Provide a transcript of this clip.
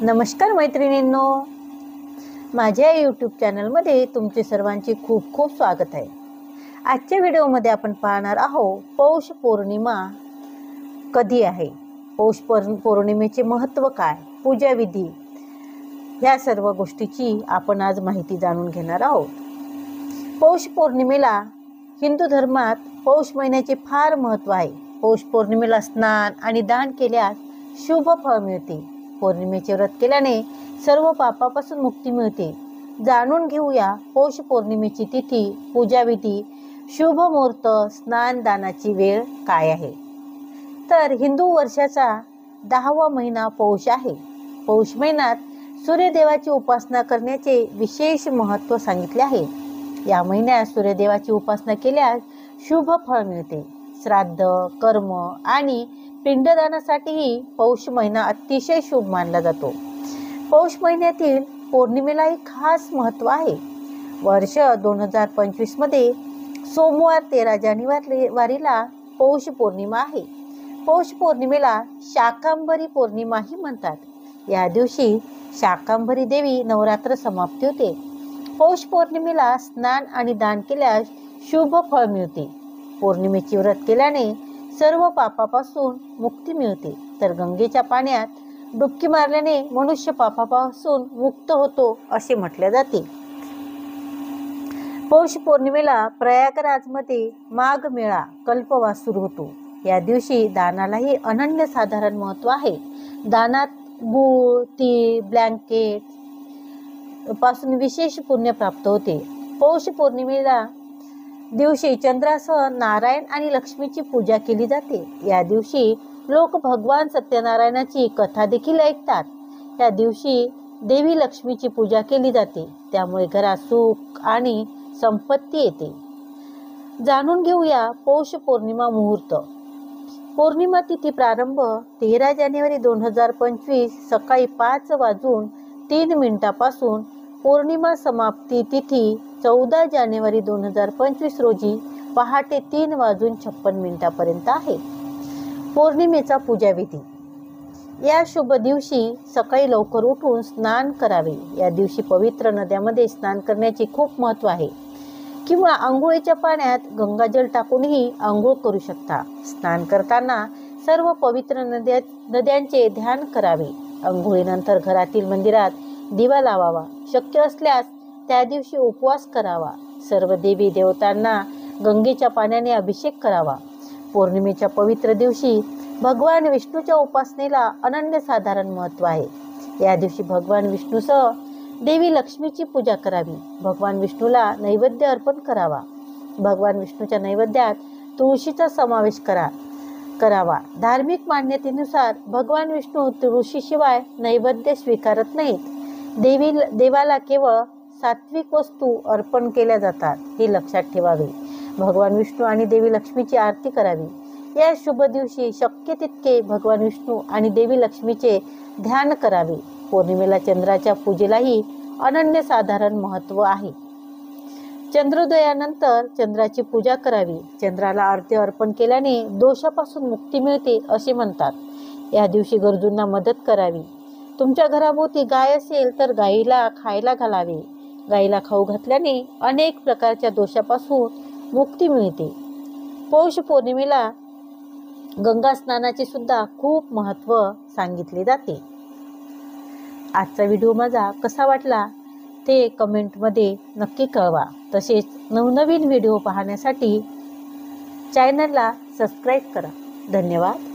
नमस्कार मैत्रिणींनो, माझ्या यूट्यूब चॅनलमध्ये तुमचे सर्वांचे खूप खूप स्वागत आहे। आजच्या व्हिडिओमध्ये आपण पाहणार आहोत पौष पौर्णिमा कधी आहे, पौष पौर्णिमेचे महत्त्व काय, पूजा विधी, या सर्व गोष्टीची आपण आज माहिती जाणून घेणार आहोत। पौष पौर्णिमेला हिंदू धर्मात पौष महिन्याचे फार महत्त्व आहे। पौष पौर्णिमेला स्नान आणि दान केल्यास शुभ फळ मिळते। पौर्णिमेचे व्रत केल्याने सर्व पापापासून मुक्ती मिळते। जाणून घेऊया पौष पौर्णिमेची तिथी, पूजाविधी, शुभ मुहूर्त, स्नान दानाची वेळ काय आहे। तर हिंदू वर्षाचा 10वा महिना पौष आहे। पौष महिन्यात सूर्यदेवाची उपासना करण्याचे विशेष महत्त्व सांगितले आहे। या महिन्यात सूर्यदेवाची उपासना केल्यास शुभ फळ मिळते। श्राद्ध, कर्म आणि पिंडदानासाठीही पौष महिना अतिशय शुभ मानला जातो। पौष महिन्यातील पौर्णिमेलाही खास महत्त्व आहे। वर्ष 2025 मध्ये सोमवार 13 जानेवारीला पौष पौर्णिमा आहे। पौष पौर्णिमेला शाकंभरी पौर्णिमाही म्हणतात। या दिवशी शाकंभरी देवी नवरात्र समाप्ती होते। पौष पौर्णिमेला स्नान आणि दान केल्यास शुभ फळ मिळते। पौर्णिमेचे व्रत केल्याने सर्व पापापासून मुक्ती मिळते। तर गंगेच्या पाण्यात डुबकी मारल्याने मनुष्य पापापासून मुक्त होतो असे म्हटले जाते। पौष पौर्णिमेला प्रयागराजमध्ये माघ मेळा कल्पवास सुरू होतो। या दिवशी दानालाही अनन्यसाधारण महत्त्व आहे। दानात गूळ, तीळ, ब्लँकेट पासून विशेष पुण्य प्राप्त होते। पौष पौर्णिमेला दिवशी चंद्रासह नारायण आणि लक्ष्मीची पूजा केली जाते। या दिवशी लोक भगवान सत्यनारायणाची कथा देखील ऐकतात। या दिवशी देवी लक्ष्मीची पूजा केली जाते, त्यामुळे घरात सुख आणि संपत्ती येते। जाणून घेऊया पौष पौर्णिमा मुहूर्त। पौर्णिमा तिथी प्रारंभ 13 जानेवारी 2025 सकाळी 5:03 पासून पौर्णिमा समाप्ती तिथी 14 जानेवारी 2025 रोजी पहाटे 3:56 पर्यंत आहे। पौर्णिमेचा पूजाविधी। या शुभ दिवशी सकाळी लवकर उठून स्नान करावे। या दिवशी पवित्र नद्यामध्ये स्नान करण्याचे खूप महत्त्व आहे, किंवा आंघोळीच्या पाण्यात गंगाजल टाकूनही आंघोळ करू शकता। स्नान करताना सर्व पवित्र नद्यांचे ध्यान करावे। आंघोळीनंतर घरातील मंदिरात दिवा लावावा। शक्य असल्यास त्या दिवशी उपवास करावा। सर्व देवी देवतांना गंगेच्या पाण्याने अभिषेक करावा। पौर्णिमेच्या पवित्र दिवशी भगवान विष्णूच्या उपासनेला अनन्यसाधारण महत्त्व आहे। या दिवशी भगवान विष्णूसह देवी लक्ष्मीची पूजा करावी। भगवान विष्णूला नैवेद्य अर्पण करावा। भगवान विष्णूच्या नैवेद्यात तुळशीचा समावेश करावा। धार्मिक मान्यतेनुसार भगवान विष्णू तुळशीशिवाय नैवेद्य स्वीकारत नाहीत। देवाला केवळ सात्विक वस्तू अर्पण केल्या जातात, हे लक्षात ठेवावे। भगवान विष्णू आणि देवी लक्ष्मीची आरती करावी। या शुभ दिवशी शक्य तितके भगवान विष्णू आणि देवी लक्ष्मीचे ध्यान करावे। पौर्णिमेला चंद्राच्या पूजेलाही अनन्यसाधारण महत्त्व आहे। चंद्रोदयानंतर चंद्राची पूजा करावी। चंद्राला आरती अर्पण केल्याने दोषापासून मुक्ती मिळते असे म्हणतात। या दिवशी गरजूंना मदत करावी। तुमच्या घराभोवती गाय असेल तर गाईला खायला घालावे। गाईला खाऊ घातल्याने अनेक प्रकारच्या दोषापासून मुक्ती मिळते। पौष पौर्णिमेला गंगा स्नानाचे सुद्धा खूप महत्त्व सांगितले जाते। आजचा व्हिडिओ माझा कसा वाटला ते कमेंटमध्ये नक्की कळवा। तसेच नवनवीन व्हिडिओ पाहण्यासाठी चॅनलला सबस्क्राईब करा। धन्यवाद।